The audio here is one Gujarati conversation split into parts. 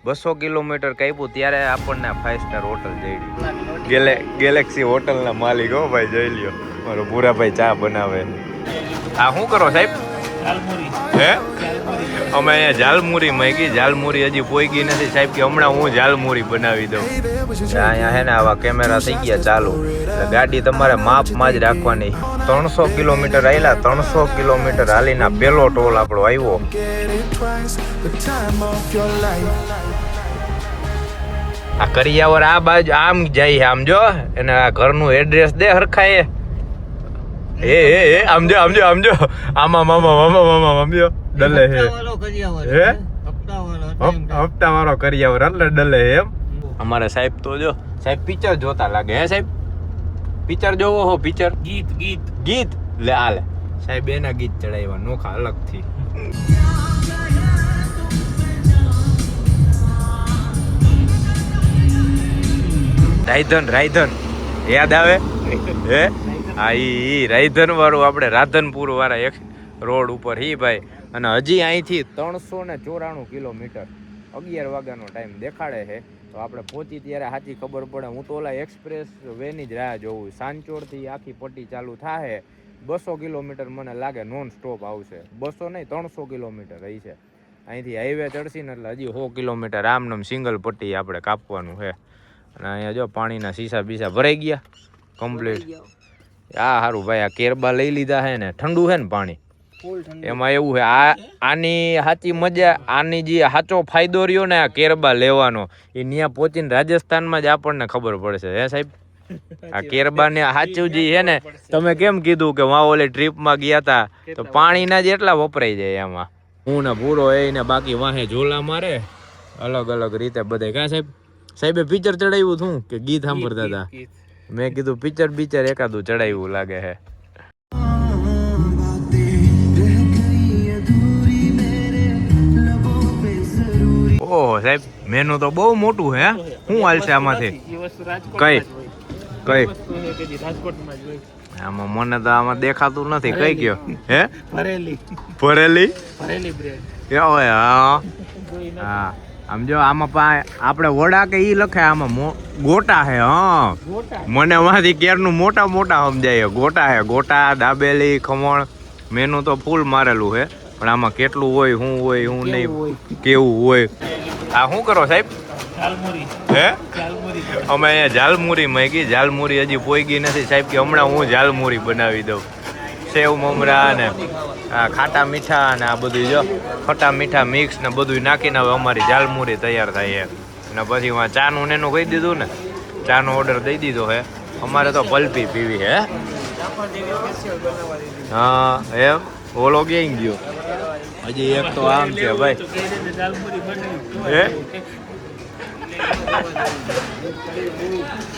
200 કિલોમીટર કાપ્યું ત્યારે આપણને 5 સ્ટાર હોટલ જઈ ગેલેક્સી હોટલના માલિક હો ભાઈ, જઈ લ્યો. મારો ભૂરાભાઈ ચા બનાવે. આ શું કરો સાહેબ? હે અમે અહીંયા ઝાલમુરી માંગી. ઝાલમુરી હજી પોઈગી નથી સાહેબ કે હમણાં હું ઝાલમુરી બનાવી દઉં. અહીંયા હે ને આવા કેમેરા થઈ ગયા ચાલુ. ગાડી તમારે માપમાં જ રાખવાની. 300 કિલોમીટર હાલ્યા. 300 કિલોમીટર હાલીના પેલો ટોલ આપણો આવ્યો. આ કરિયાવર આ બાજુ આમ જાય. આમ જો એને આ ઘરનું એડ્રેસ દે હરખાએ. આમજો આમાં મામા સમજો ડલે હે હપ્તા વાળો કરિયાવર એટલે ડલે એમ. અમારે સાહેબ તો જો સાહેબ પિક્ચર જોતા લાગે. હે સાહેબ પિક્ચર જોવો હો? પિક્ચર ગીત લે આલે સાહેબ એના ગીત ચડાવ્યા નોખા અલગથી. રાયધન યાદ આવે? હે હા ઈ રાયધન વાળું આપણે રાધનપુર વાળા એક રોડ ઉપર હી ભાઈ. અને હજી અહીંથી 394 કિલોમીટર 11 વાગ્યાનો ટાઈમ દેખાડે છે. તો આપણે પહોંચી ત્યારે સાચી ખબર પડે. હું તો ઓલા એક્સપ્રેસ વેની જ રાહ જોઉં. સાંચોરથી આખી પટ્ટી ચાલુ થાય. 200 કિલોમીટર મને લાગે નોન સ્ટોપ આવશે. 200 નહીં 300 કિલોમીટર રહી છે. અહીંથી હાઈવે ચડશી ને એટલે હજી 100 કિલોમીટર આમનામ સિંગલ પટ્ટી આપણે કાપવાનું છે. અને અહીંયા જો પાણીના શીશા બીસા ભરાઈ ગયા કમ્પ્લીટ. આ સારું ભાઈ, આ કેરબા લઈ લીધા છે ને ઠંડુ છે ને પાણી. એમાં એવું છે આની સાચી મજા, આની જે સાચો ફાયદો રહ્યો ને આ કેરબા લેવાનો એ ત્યાં પહોંચીને રાજસ્થાનમાં જ આપણને ખબર પડશે. હે સાહેબ આ કેરબા ને સાચું જે છે ને, તમે કેમ કીધું કે વાં ઓલી ટ્રીપમાં ગયા હતા તો પાણીના જ એટલા વપરાઈ જાય એમાં. હું ને પૂરો એને બાકી વાહે ઝોલા મારે અલગ અલગ રીતે બધે. કાં સાહેબ? સાહેબે પિક્ચર ચડાવ્યું હતું કે ગીત સાંભળતા હતા? મેં કીધું પિક્ચર એકાદું ચડાવ્યું લાગે છે. ઓહો સાહેબ મેનુ તો બહુ મોટું હે. શું હાલશે આમાંથી? કઈ આમાં મને તો આમાં દેખાતું નથી. કઈ ગયો? હે ભરેલી હા. આમ જો આમાં આપણે વડા કે ઈ લખે, આમાં ગોટા હે. હા મને વાંથી કેરનું મોટા સમજાય. ગોટા દાબેલી ખમણ મેનુ તો ફૂલ મારેલું હે. પણ આમાં કેટલું હોય શું નહીં કેવું હોય. આ શું કરો સાહેબ? હે અમે અહીંયા ઝાલમુરી માંગી. ઝાલમુરી હજી પોઈગી નથી સાહેબ કે હમણાં હું ઝાલમુરી બનાવી દઉં. સેવ મમરા ને આ ખાટા મીઠા ને આ બધું જો ખટા મીઠા મિક્સ ને બધું નાખીને હવે અમારી ઝાલમુરી તૈયાર થાય છે. અને પછી વાં ચાનું ને એનું કહી દીધું ને, ચાનો ઓર્ડર દઈ દીધો હે. અમારે તો પલ્પી પીવી હે. હા એમ ઓલો ક્યાંય ગયો? હજી એક તો આમ છે ભાઈ. હે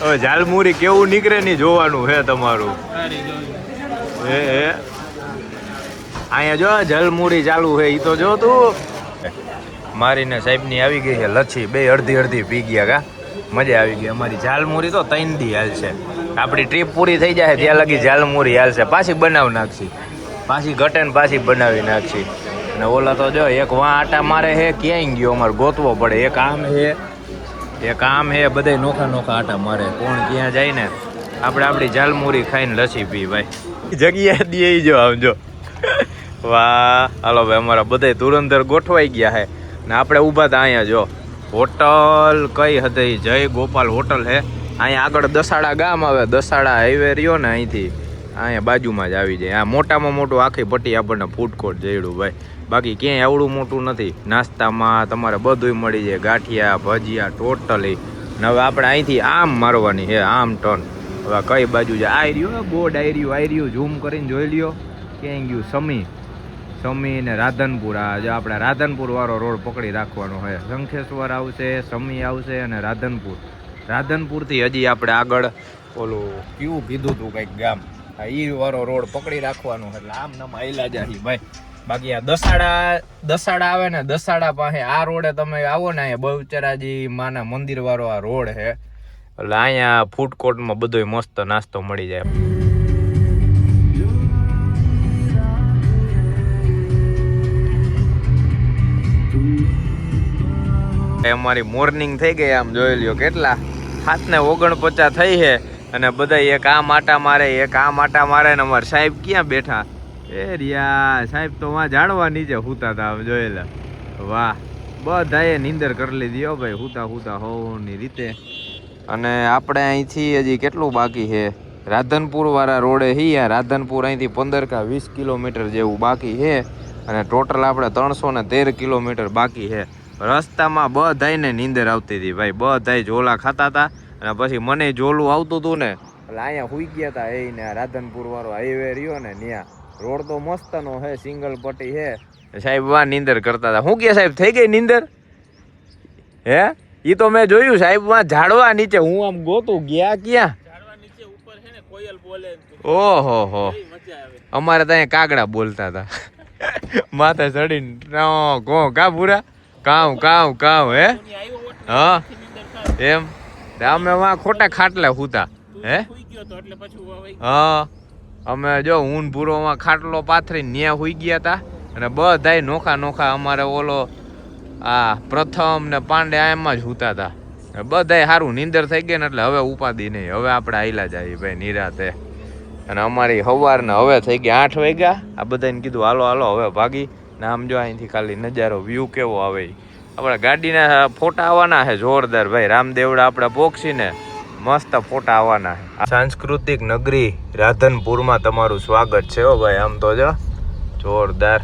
હવે ઝાલમુરી કેવું નીકળે ની જોવાનું હે તમારું. અહીંયા જો ઝાલમુરી ચાલુ છે. ઈ તો જો તું મારીને સાહેબની આવી ગઈ છે લચ્છી. બે અડધી પી ગયા. કા મજા આવી ગઈ. અમારી ઝાલમુરી તો 3 દી હાલશે. આપણી ટ્રીપ પૂરી થઈ જાય ત્યાં લગી ઝાલમુરી હાલશે. પાછી બનાવી નાખશી, પાછી ઘટે ને પાછી બનાવી નાખશી. અને ઓલા તો જો એક વાં આટા મારે છે. ક્યાંય ગયો અમારે ગોતવો પડે. એક આમ હે બધા નોખા આટા મારે. કોણ ક્યાં જાય ને આપણે આપણી ઝાલમુરી ખાઈને લસ્સી પી ભાઈ. જગ્યા દે જો આમ જો. વાહ હાલો ભાઈ અમારા બધા ધુરંધર ગોઠવાઈ ગયા છે ને આપણે ઊભા હતા અહીંયા. જો હોટલ કઈ હતી? જય ગોપાલ હોટલ હે. અહીંયા આગળ દસાડા ગામ આવે. દસાડા હાઈવે રહ્યો ને અહીંથી અહીંયા બાજુમાં જ આવી જાય. આ મોટામાં મોટું આખી પટ્ટી આપણને ફૂડ કોર્ટ જઈડું ભાઈ. બાકી ક્યાંય આવડું મોટું નથી. નાસ્તામાં તમારે બધુંય મળી જાય. ગાંઠિયા ભજીયા ટોટલી. ને હવે આપણે અહીંથી આમ મારવાની છે, આમ ટર્ન. હવે કઈ બાજુ છે? આ રહ્યું બોર્ડ આર્યું ઝૂમ કરીને જોઈ લ્યો. ક્યાંય ગયું? સમી ને રાધનપુર. આ જો આપણે રાધનપુર વાળો રોડ પકડી રાખવાનો હોય. શંખેશ્વર આવશે, સમી આવશે અને રાધનપુરથી હજી આપણે આગળ ઓલું કેવું કીધું તું કંઈક ગામ, ઈ વાળો રોડ પકડી રાખવાનો. એટલે આમ નામ આયલા જાહી ભાઈ. બાકી આ દસાડા આવે ને, દસાડા પાસે આ રોડે તમે આવો ને, અહીંયા બહુચરાજી માના મંદિર વાળો આ રોડ છે. એટલે અહીંયા ફૂડ કોર્ટમાં બધો મસ્ત નાસ્તો મળી જાય. અમારી મોર્નિંગ થઈ ગઈ, આમ જોઈ લ્યો કેટલા 7:49 થઈ છે અને બધા એક આ માટા મારે એક આ માટા મારે ને અમારે સાહેબ ક્યાં બેઠા એ રિયા સાહેબ તો વાં ઝાડવા નીચે હુતા હતા, આમ જોયેલા. વાહ, બધાએ નીંદર કરી લીધી હો ભાઈ, હુતા હુતા હોની રીતે. અને આપણે અહીંથી હજી કેટલું બાકી છે, રાધનપુર વાળા રોડે છીએ. રાધનપુર અહીંથી 15 કે 20 કિલોમીટર જેવું બાકી છે અને ટોટલ આપણે 313 કિલોમીટર બાકી છે. રસ્તામાં બધાને નીંદર આવતી હતી ભાઈ, બધાય ઝોલા ખાતા હતા અને પછી મને ઝોલું આવતું હતું ને એટલે અહીંયા હુઈ ગયા હતા. એને રાધનપુર વાળો હાઈવે રહ્યો ને ત્યાં રોડ તો મસ્તનો છે, સિંગલ પટ્ટી છે. સાહેબ વાહ નીંદર કરતા હતા. શું કે સાહેબ થઈ ગઈ નીંદર? હે ઈ તો મેં જોયું સાહેબ વાં ઝાડવા નીચે. હું આમ ગોતું ગયા ક્યાં? ઓહો હો, અમારે ત્યાં કાગડા બોલતા હતા માથે ચડીને ગો કા પૂરા કાવ કાવ કાવ. હે હા એમ અમે વાં ખોટા ખાટલે હુતા. હે હા અમે જો ઊન ભૂરોમાં ખાટલો પાથરી ન્યા હુઈ ગયા હતા અને બધાય નોખા નોખા અમારે ઓલો આ પ્રથમ ને પાંડે એમાં જ હુતા હતા. બધાય સારું નીંદર થઈ ગઈ ને એટલે હવે ઉપાદી નહીં, હવે આપણે આયલા જઈએ ભાઈ નિરાતે. અને અમારી સવારને હવે થઈ ગયા 8 વાગ્યા. આ બધાને કીધું હાલો હાલો હવે ભાગી ને. આમ જો અહીંથી ખાલી નજારો વ્યૂ કેવો આવે. આપણે ગાડીના ફોટા આવવાના છે જોરદાર ભાઈ, રામદેવડા આપણે પોક્ષીને મસ્ત ફોટા આવવાના છે. સાંસ્કૃતિક નગરી રાધનપુરમાં તમારું સ્વાગત છે હો ભાઈ. આમ તો જો જોરદાર.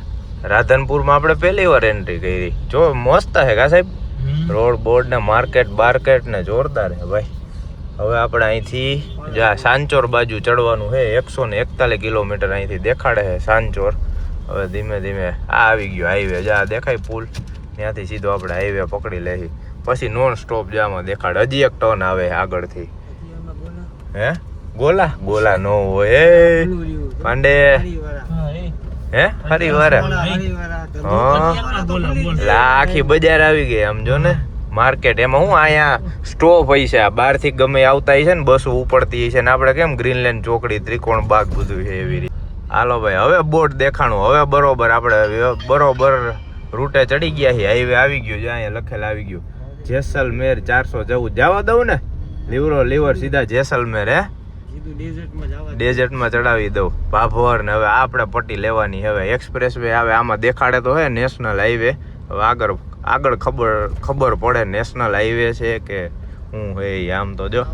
રાધનપુરમાં આપણે પહેલી વાર એન્ટ્રી કરી. જો મસ્ત છે કા સાહેબ, રોડ બોર્ડ ને માર્કેટ બાર્કેટ ને જોરદાર છે ભાઈ. હવે આપણે અહીંથી જા સાંચોર બાજુ ચડવાનું છે. 141 કિલોમીટર અહીંથી દેખાડે છે સાંચોર. હવે ધીમે ધીમે આ આવી ગયો હાઈવે, જા દેખાય પુલ, ત્યાંથી સીધો આપણે હાઈવે પકડી લઈ. પછી નોન સ્ટોપ જામાં દેખાડે. હજી એક ટર્ન આવે આગળથી. હે ગોલા ગોલા નો હોય પાંડે. હે હરિવાર આખી બજાર આવી ગઈ આમ જો ને માર્કેટ. એમાં હું અહીંયા સ્ટોપ હોય છે, બહારથી ગમે આવતા હોય છે ને બસો ઉપડતી છે ને આપણે કેમ ગ્રીનલેન્ડ ચોકડી ત્રિકોણ બાગ બધું છે એવી રીતે. હાલો ભાઈ હવે બોર્ડ દેખાણું. હવે બરોબર આપણે બરોબર રૂટે ચડી ગયા છીએ. હાઈવે આવી ગયો છે, અહીંયા લખેલ આવી ગયું જેસલમેર 414. જવા દઉં ને લીવર સીધા જેસલમેર. હે ડેઝર્ટમાં ચડાવી દઉં ભાભર ને. હવે આપણે પટ્ટી લેવાની. હવે એક્સપ્રેસ વે આવે આમાં દેખાડે તો હે નેશનલ હાઈવે. હવે આગળ ખબર પડે નેશનલ હાઈવે છે કે હું હે. આમ તો જો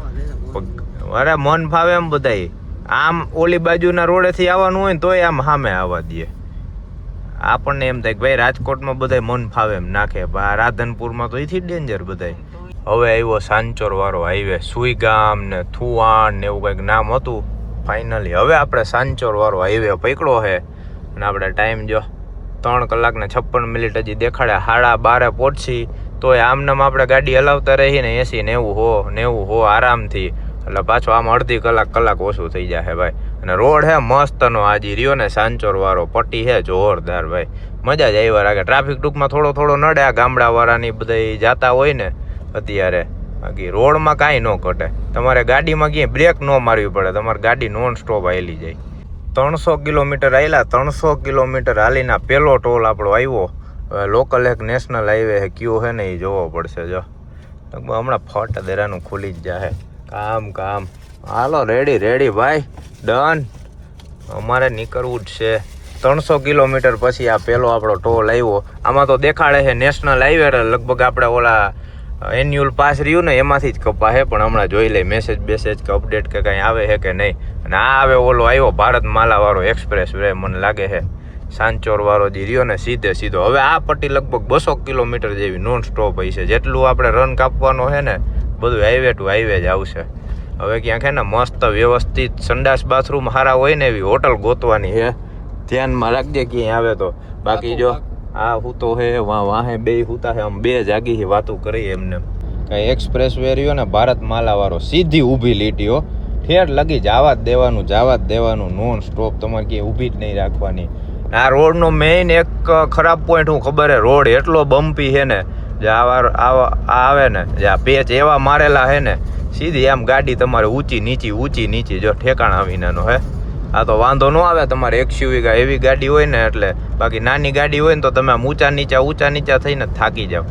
અરે મન ફાવે એમ બધાય. આમ ઓલી બાજુના રોડેથી આવવાનું હોય ને તોય આમ સામે આવવા દે. આપણને એમ થાય કે ભાઈ રાજકોટમાં બધાય મન ફાવે એમ નાખે, રાધનપુરમાં તો એથી ડેન્જર બધાય. હવે આવ્યો સાંચોર વાળો હાઈવે. સુઈગામ ને થુવાણ ને એવું કંઈક નામ હતું. ફાઇનલી હવે આપણે સાંચોર વાળો હાઈવે પકડ્યો છે અને આપણે ટાઈમ જો 3 કલાક ને 56 મિનિટ હજી દેખાડે. 12:30 પહોંચી તોય આમનામ આપણે ગાડી હલાવતા રહીએ ને 80-90 હો આરામથી. એટલે પાછો આમ અડધી કલાક ઓછું થઈ જાય ભાઈ. અને રોડ હે મસ્તનો આજે રહ્યો ને સાંચોર વાળો. પટ્ટી હે જોરદાર ભાઈ, મજા જ આવ્યા રાખે. ટ્રાફિક ટૂંકમાં થોડો નડે. આ ગામડા વાળાની બધા જાતા હોય ને અત્યારે, બાકી રોડમાં કાંઈ ન ઘટે. તમારે ગાડીમાં ક્યાંય બ્રેક ન મારવી પડે, તમારી ગાડી નોન સ્ટોપ હાલી જાય. 300 કિલોમીટર હાલ્યા. 300 કિલોમીટર હાલીના પેલો ટોલ આપણો આવ્યો. લોકલ એક નેશનલ હાઈવે છે, કયો છે ને એ જોવો પડશે. જો હમણાં ફટ દેરાનું ખુલી જ જાય. કામ હાલો રેડી ભાઈ, ડન. અમારે નીકળવું જ છે. 300 કિલોમીટર પછી આ પેલો આપણો ટોલ આવ્યો. આમાં તો દેખાડે છે નેશનલ હાઈવે. લગભગ આપણે ઓલા એન્યુઅલ પાસ રહ્યું ને એમાંથી જ કપા છે, પણ હમણાં જોઈ લે મેસેજ કે અપડેટ કે કંઈ આવે છે કે નહીં. અને આ આવે ઓલો આવ્યો ભારત માલા વાળો એક્સપ્રેસ વે. મને લાગે છે સાંચોર વાળો જે રહ્યો ને સીધો. હવે આ પટ્ટી લગભગ 200 કિલોમીટર જેવી નોન સ્ટોપ હોય છે. જેટલું આપણે રન કાપવાનો છે ને બધું હાઈવે ટુ હાઈવે જ આવશે. હવે ક્યાંક છે ને મસ્ત વ્યવસ્થિત સંડાસ બાથરૂમ સારા હોય ને એવી હોટલ ગોતવાની છે. ધ્યાનમાં રાખજે ક્યાંય આવે તો. બાકી જો આ હું તો હે વાહે બે હુતા હે, આમ બે જાગી વાતું કરી એમને. કઈ એક્સપ્રેસ વે રહ્યો ને ભારત માલા વાળો, સીધી ઊભી લીટીઓ ઠેર લગી જવા જ દેવાનું નોન સ્ટોપ. તમારે ક્યાંય ઊભી જ નહીં રાખવાની. આ રોડનો મેઇન એક ખરાબ પોઈન્ટ હું ખબર હે, રોડ એટલો બમ્પી છે ને જે આવે ને જે આ પેચ એવા મારેલા છે ને સીધી આમ ગાડી તમારે ઊંચી નીચી જો ઠેકાણા વિનાનો હે. આ તો વાંધો ન આવે તમારે XUV એવી ગાડી હોય ને એટલે. બાકી નાની ગાડી હોય ને તો તમે આમ ઊંચા નીચા થઈને થાકી જાવ.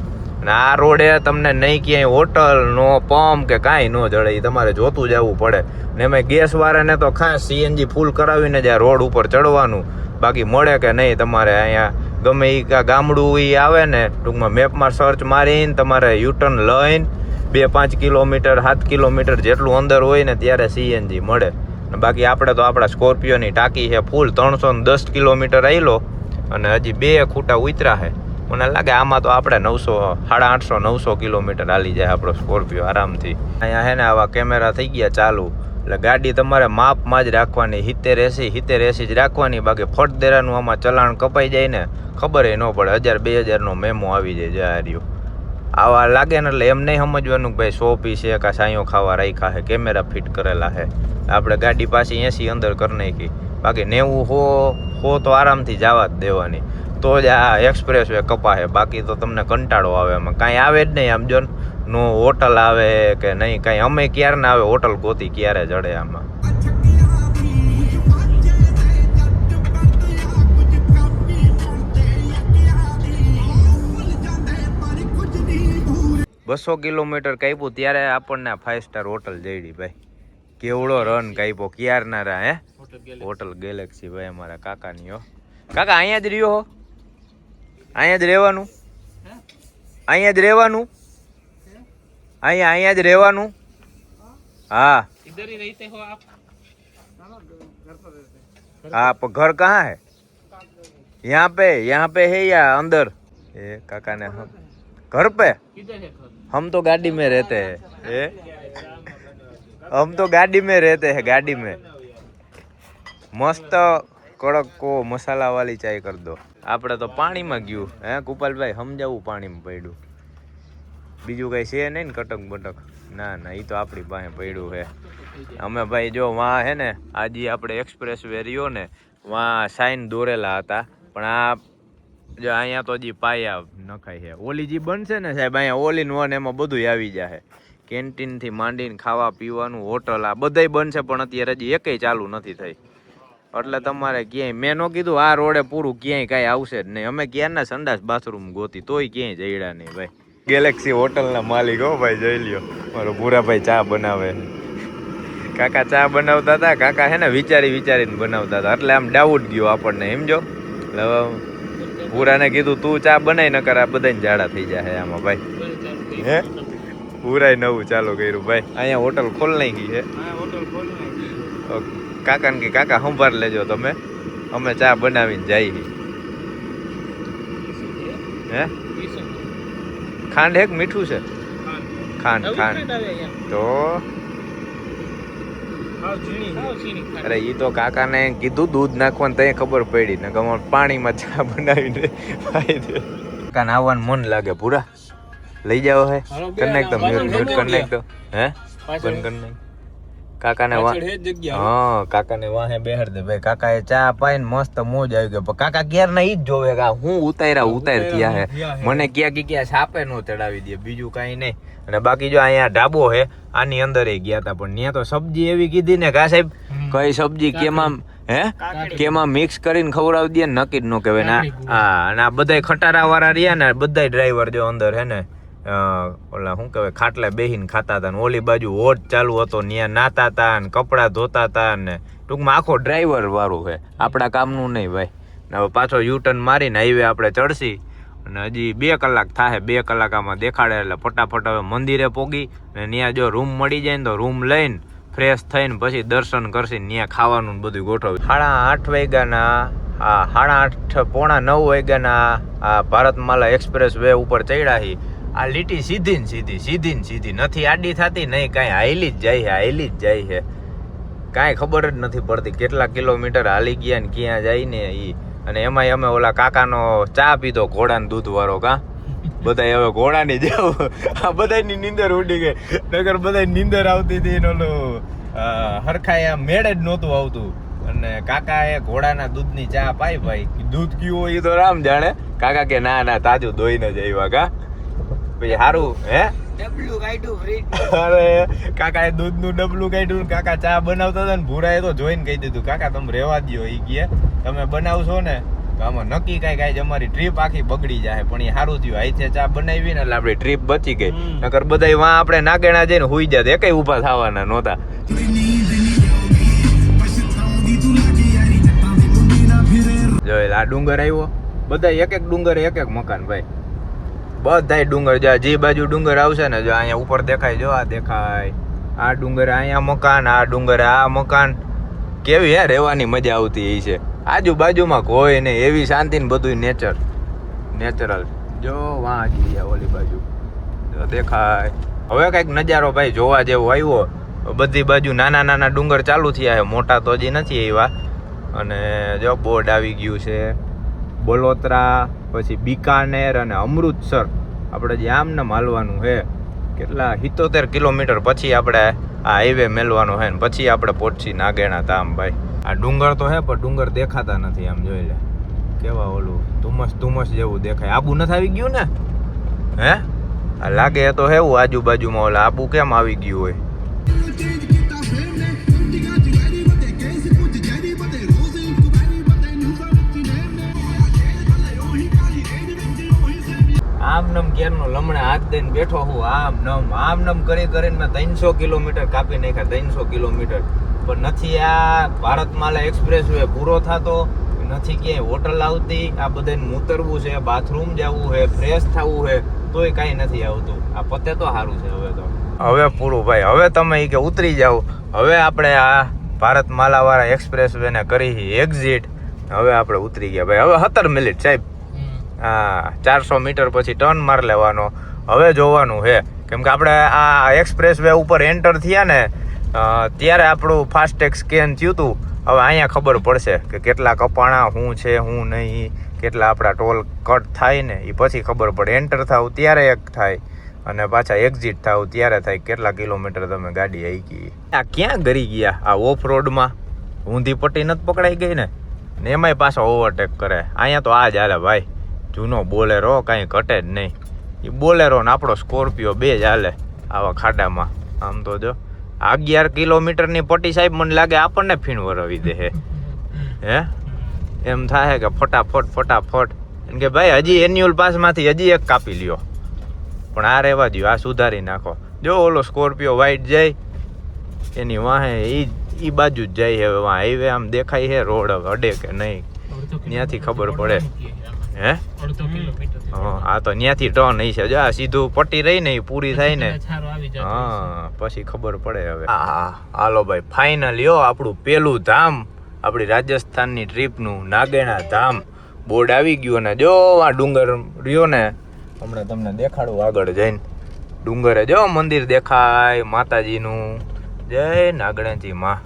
અને આ રોડે તમને નહીં ક્યાંય હોટલ નો પંપ કે કાંઈ ન જડે, એ તમારે જોતું જવું પડે. ને એમાં ગેસવાળાને તો ખાસ સીએનજી ફૂલ કરાવીને જ આ રોડ ઉપર ચડવાનું, બાકી મળે કે નહીં તમારે અહીંયા ગમે એ ગામડું એ આવે ને ટૂંકમાં મેપમાં સર્ચ મારીને તમારે યુટર્ન લઈને 2-5 કિલોમીટર 7 કિલોમીટર જેટલું અંદર હોય ને ત્યારે સીએનજી મળે. બાકી આપણે તો આપણા સ્કોર્પિયોની ટાંકી છે ફૂલ 310 કિલોમીટર આવેલો અને હજી 2 ખૂટા ઉતરા છે. મને લાગે આમાં તો આપણે 850-900 કિલોમીટર હાલી જાય આપણો સ્કોર્પિયો આરામથી. અહીંયા હે ને આવા કેમેરા થઈ ગયા ચાલુ, એટલે ગાડી તમારે માપમાં જ રાખવાની, 70-80 જ રાખવાની. બાકી ફટ દેરાનું આમાં ચલાણ કપાઈ જાય ને ખબર ન પડે, 1000-2000 મેમો આવી જાય જાર્યો. આવા લાગે ને એટલે એમ નહીં સમજવાનું કે ભાઈ 100 પીસ છે કાં સાયો ખાવા રાખ્યા છે, કેમેરા ફિટ કરેલા છે. આપણે ગાડી પાછી 80 અંદર કરી નાખી, બાકી 90-100 તો આરામથી જવા જ દેવાની, તો જ આ એક્સપ્રેસ વે કપાશે. બાકી તો તમને કંટાળો આવે, એમાં કાંઈ આવે જ નહીં. આમ જો નો હોટલ આવે કે નહીં કાંઈ, અમે ક્યારે ના આવે હોટલ ગોતી ક્યારે જડે આમાં. બસો કિલોમીટર કાપ્યું ત્યારે આપણને 5 સ્ટાર હોટલ જઈડી ભાઈ. કેવડો રન કાપ્યો ક્યારના રા હે હોટલ ગેલેક્સી ભાઈ અમારા કાકાની. હો કાકા અહીંયા જ રહ્યો હો, અહીંયા જ રહેવાનું, અહીંયા જ રહેવાનું, અહીંયા જ રહેવાનું. हाँ इधर ही रहते हो आप? आप घर कहाँ है? यहाँ पे है या अंदर? ये काका ने हम घर पे, किधर है घर? हम तो गाड़ी में रहते हैं, हम तो गाड़ी में रहते हैं, गाड़ी में. मस्त કડક કો મસાલા વાળી ચાય કરી દો. આપણે તો પાણીમાં ગયું હે કુપાલભાઈ, સમજાવું પાણીમાં પડ્યું, બીજું કઈ છે નહીં ને કટક બટક. ના ના, એ તો આપણી પાસે પડ્યું છે. અમે ભાઈ જો વાં હે ને આજે આપણે એક્સપ્રેસ વે રહ્યો ને વાં સાઈન દોરેલા હતા, પણ આ જો અહીંયા તો હજી પાયા નખાય છે. ઓલી જે બનશે ને સાહેબ અહીંયા ઓલ ઇન વન એમાં બધું આવી જાય, કેન્ટીનથી માંડીને ખાવા પીવાનું હોટલ આ બધાય બનશે, પણ અત્યારે હજી એકેય ચાલુ નથી થઈ. એટલે તમારે ક્યાંય મેં ન કીધું આ રોડે પૂરું ક્યાંય કાંઈ આવશે જ નહીં. અમે ક્યારના સંડાસ બાથરૂમ ગોતી તોય ક્યાંય જઈડા નહીં ભાઈ. ગેલેક્સી હોટલના માલિક હો ભાઈ, જોઈ લ્યો મારો ભૂરાભાઈ ચા બનાવે. કાકા ચા બનાવતા હતા, કાકા હે ને વિચારીને બનાવતા હતા, એટલે આમ ડાઉટ ગયો આપણને સમજો. એટલે ભૂરાને કીધું તું ચા બનાવી ન કર, આ બધાને ઝાડા થઈ જાય આમાં ભાઈ. હે ભૂરાય નવું ચાલુ કર્યું ભાઈ. અહીંયા હોટલ ખોલ નાખી છે. કાકાને કે કાકા સંભાળ લેજો તમે, અમે ચા બનાવીને જઈએ. હે ખાંડ હે મીઠું છે? ખાંડ તો અરે ઈ તો કાકાને કીધું દૂધ નાખવાનું તઈ ખબર પડી ને કે પાણીમાં ચા બનાવીને કાકાને આવવાનું મન લાગે. પૂરા લઈ જાઓ હે કરી નાખ તો મ્યુટ કરી નાખ તો હે બંધ કરી નાખ. કાકાને હા કાકાને વાહે બેહાર દે ભાઈ. કાકાએ ચા પાઈને મસ્ત મોજ આવી ગયો. કાકા ક્યારના ઈ જ જોવે કે હું ઉતાર થયા હે, મને ક્યાં છાપે નો ચડાવી દે, બીજું કાંઈ નહીં. અને બાકી જો અહીંયા ઢાબો હે આની અંદર ગયા હતા, પણ ત્યાં તો સબ્જી એવી કીધી ને કા સાહેબ કઈ સબ્જી કેમાં હે કેમાં મિક્સ કરીને ખવડાવી દે નક્કી જ ન કહેવાય. હા અને આ બધા ખટારા વાળા રહ્યા ને બધા ડ્રાઈવર જો અંદર હે ને ઓલા શું કહેવાય ખાટલે બેહીને ખાતા હતા ને ઓલી બાજુ હોટ ચાલુ હતો ત્યાં નાતા હતા ને કપડાં ધોતા હતા ને ટૂંકમાં આખો ડ્રાઈવર વાળું છે, આપણા કામનું નહીં ભાઈ. હવે પાછો યુટર્ન મારીને હાઈવે આપણે ચડશી અને હજી 2 કલાક થાય. 2 કલાક આમાં દેખાડે એટલે ફટાફટ હવે મંદિરે પોગી ને ત્યાં જો રૂમ મળી જાય ને તો રૂમ લઈને ફ્રેશ થઈને પછી દર્શન કરશે, ત્યાં ખાવાનું બધું ગોઠવ્યું. 8:30 વાગ્યાના 8:30 પોણા 9 વાગ્યાના આ ભારતમાલા એક્સપ્રેસ વે ઉપર ચડ્યા હી. આ લીટી સીધી નથી આડી થતી નહીં, કાંઈ હાઈલી જ જાય છે. કાંઈ ખબર જ નથી પડતી કેટલા કિલોમીટર હાલી ગયા ને ક્યાં જાય ને ઈ. અને એમાંય અમે ઓલા કાકાનો ચા પીધો ઘોડાનો દૂધ વાળો. કા બધા હવે ઘોડાની જાવ આ બધાની નીંદર ઉડી ગઈ, નગર બધા નીંદર આવતી હતી ને ઓલું હરખાય આમ મેળે જ નહોતું આવતું. અને કાકાએ ઘોડાના દૂધની ચા પાઈ ભાઈ. દૂધ કયું હોય એ તો રામ જાણે. કાકા કે ના તાજું ધોઈને જ આવ્યા. કા પછી સારું હે ડબલું કાઢ્યું ફ્રીજ. અરે કાકાએ દૂધનું ડબલું કાઢ્યું. કાકા ચા બનાવતા હતા ને ભૂરાએ તો જોઈને કહી દીધું કાકા તમે રહેવા દો. એ કહે તમે બનાવશો ને તો આમાં નક્કી કાંઈ અમારી ટ્રીપ આખી બગડી જાય, પણ એ સારું થયું આઈથે ચા બનાવી ને એટલે આપણી ટ્રીપ બચી ગઈ. નકર બધાય વાં આપણે નાગેણા જઈને હુઈ જાત, એકેય ઊભા થવાના નહોતા. જો આ ડુંગર આવ્યો, બધા એક એક ડુંગર એક એક મકાન ભાઈ, બધાય ડુંગર. જો જે બાજુ ડુંગર આવશે ને, જો અહીંયા ઉપર દેખાય, જો આ દેખાય આ ડુંગર, અહીંયા મકાન, આ ડુંગર આ મકાન. કેવી હે રહેવાની મજા આવતી એ છે. આજુબાજુમાં કોઈ નહીં, એવી શાંતિ ને બધું નેચરલ. જો વાં જઈએ ઓલી બાજુ જો દેખાય. હવે કંઈક નજારો ભાઈ જોવા જેવો આવ્યો. બધી બાજુ નાના નાના ડુંગર ચાલુ થયા છે, મોટા તો હજી નથી આવ્યા. અને જો બોર્ડ આવી ગયું છે બલોત્રા, પછી બીકાનેર અને અમૃતસર. આપણે જે આમને હાલવાનું છે, કેટલા 77 કિલોમીટર પછી આપણે આ હાઈવે મેલવાનો છે ને પછી આપણે પહોંચી નાગેણા ધામ ભાઈ. આ ડુંગર તો હે પણ ડુંગર દેખાતા નથી. આમ જોઈ લે કેવા ઓલું ધુમ્મસ જેવું દેખાય. આબુ નથી આવી ગયું ને? હે આ લાગે તો હેવું આજુબાજુમાં ઓલા આબુ કેમ આવી ગયું હોય. આમ નમ કેરનો લમણે હાથ દઈને બેઠો હું, આમ નમ કરી કરીને મેં 300 કિલોમીટર કાપી નાખ્યા. 300 કિલોમીટર પણ નથી આ ભારતમાલા એક્સપ્રેસ વે પૂરો થતો નથી, ક્યાંય હોટલ આવતી. આ બધાને ઉતરવું છે, બાથરૂમ જવું છે, ફ્રેશ થવું છે, તોય કાંઈ નથી આવતું. આ પતે તો સારું છે. હવે પૂરું ભાઈ. હવે તમે કે ઉતરી જાઓ. હવે આપણે આ ભારતમાલા વાળા એક્સપ્રેસ વે ને કરી એક્ઝિટ. હવે આપણે ઉતરી ગયા ભાઈ. હવે 17 મિનિટ સાહેબ. હા 400 મીટર પછી ટર્ન માર લેવાનો. હવે જોવાનું છે, કેમ કે આપણે આ એક્સપ્રેસ વે ઉપર એન્ટર થયા ને ત્યારે આપણું ફાસ્ટેગ સ્કેન થયું હતું. હવે અહીંયા ખબર પડશે કે કેટલા કપાણા, શું છે શું નહીં, કેટલા આપણા ટોલ કટ થાય ને એ પછી ખબર પડે. એન્ટર થાવ ત્યારે એક થાય અને પાછા એક્ઝિટ થાવ ત્યારે થાય કેટલા કિલોમીટર તમે ગાડી હાંકી. આ ક્યાં ગરી ગયા આ ઓફ રોડમાં? ઊંધી પટ્ટી નથી પકડાઈ ગઈ ને એમાંય પાછો ઓવરટેક કરે. અહીંયા તો આ જ હાલે ભાઈ, જૂનો બોલેરો, કાંઈ ઘટે જ નહીં. એ બોલેરો ને આપણો સ્કોર્પિયો બે જ હાલે આવા ખાડામાં. આમ તો જો 11 કિલોમીટરની પટ્ટી સાહેબ મને લાગે આપણને ફીણ વરવી દે હે. એમ થાય કે ફટાફટ એમ કે ભાઈ હજી એન્યુઅલ પાસમાંથી હજી એક કાપી લ્યો. પણ આ રહેવા દો, આ સુધારી નાખો. જો ઓલો સ્કોર્પિયો વાઈટ જાય એની વાહે ઈ બાજુ જ જાય. હવે વાં હાઈવે આમ દેખાય છે, રોડ અડે કે નહીં ત્યાંથી ખબર પડે. હે હા તો ત્યાંથી ટર્ન હઈ છે. જો આ સીધું પટ્ટી રહી ને એ પૂરી થાય ને હા પછી ખબર પડે. હવે હાલો ભાઈ ફાઇનલ આપણું પેલું ધામ, આપણી રાજસ્થાનની ટ્રીપનું નાગેણા ધામ બોર્ડ આવી ગયું. અને જો આ ડુંગર રહ્યો ને, હમણાં તમને દેખાડું આગળ જઈને. ડુંગરે જો મંદિર દેખાય માતાજીનું. જય નાગણેથી માં.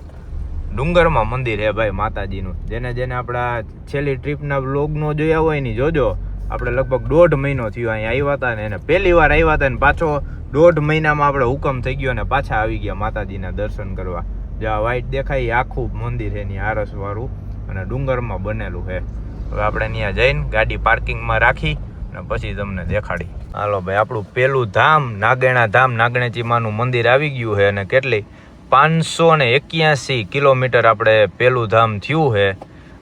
ડુંગરમાં મંદિર હે ભાઈ માતાજીનું. જેને આપણા છેલ્લી ટ્રીપના વ્લોગનો જોયા હોય ને જોજો. આપણે લગભગ 1.5 મહિનો થયો અહીંયા આવ્યા હતા ને એને પહેલી વાર આવ્યા હતા ને પાછો 1.5 મહિનામાં આપણે હુકમ થઈ ગયો ને પાછા આવી ગયા માતાજીના દર્શન કરવા. જ્યાં વાઈટ દેખાય આખું મંદિર છે એની આરસ વાળું અને ડુંગરમાં બનેલું છે. હવે આપણે ત્યાં જઈને ગાડી પાર્કિંગમાં રાખી અને પછી તમને દેખાડી. હાલો ભાઈ આપણું પેલું ધામ નાગેણા ધામ, નાગણેજી માનું મંદિર આવી ગયું છે. અને કેટલી 581 કિલોમીટર આપણે પેલું ધામ થયું છે.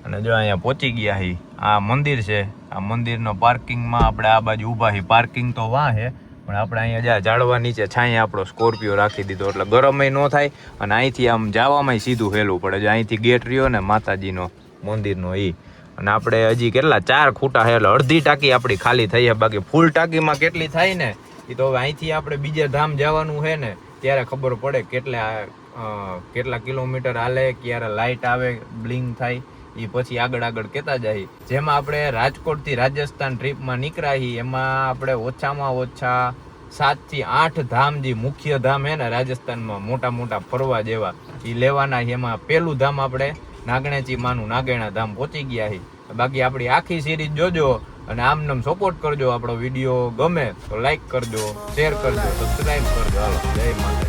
અને જો અહીંયા પહોંચી ગયા છીએ. આ મંદિર છે, આ મંદિરનો પાર્કિંગમાં આપણે આ બાજુ ઊભા છીએ. પાર્કિંગ તો વાં છે પણ આપણે અહીંયા ઝાડવા નીચે છાંયે આપણો સ્કોર્પિયો રાખી દીધો એટલે ગરમય ન થાય. અને અહીંથી આમ જવામાં સીધું હેલું પડે. જો અહીંથી ગેટ રહ્યો ને માતાજીનો મંદિરનો એ. અને આપણે હજી કેટલા 4 ખૂટા છે એટલે અડધી ટાંકી આપણી ખાલી થઈ છે. બાકી ફૂલ ટાંકીમાં કેટલી થાય ને એ તો હવે અહીંથી આપણે બીજે ધામ જવાનું છે ને ત્યારે ખબર પડે કેટલા કિલોમીટર હાલે, ક્યારે લાઇટ આવે, બ્લિંક થાય એ પછી આગળ કહેતા જાય. જેમાં આપણે રાજકોટથી રાજસ્થાન ટ્રીપમાં નીકળ્યા એમાં આપણે ઓછામાં ઓછા 7 થી 8 ધામ જે મુખ્ય ધામ હે ને રાજસ્થાનમાં મોટા ફરવા જેવા એ લેવાના. એમાં પેલું ધામ આપણે નાગણેજી માનું નાગેણા ધામ પહોંચી ગયા છે. બાકી આપણી આખી સિરીઝ જોજો અને આમ સપોર્ટ કરજો. આપણો વિડીયો ગમે તો લાઈક કરજો, શેર કરજો, સબસ્ક્રાઈબ કરજો. હાલો જય માતા.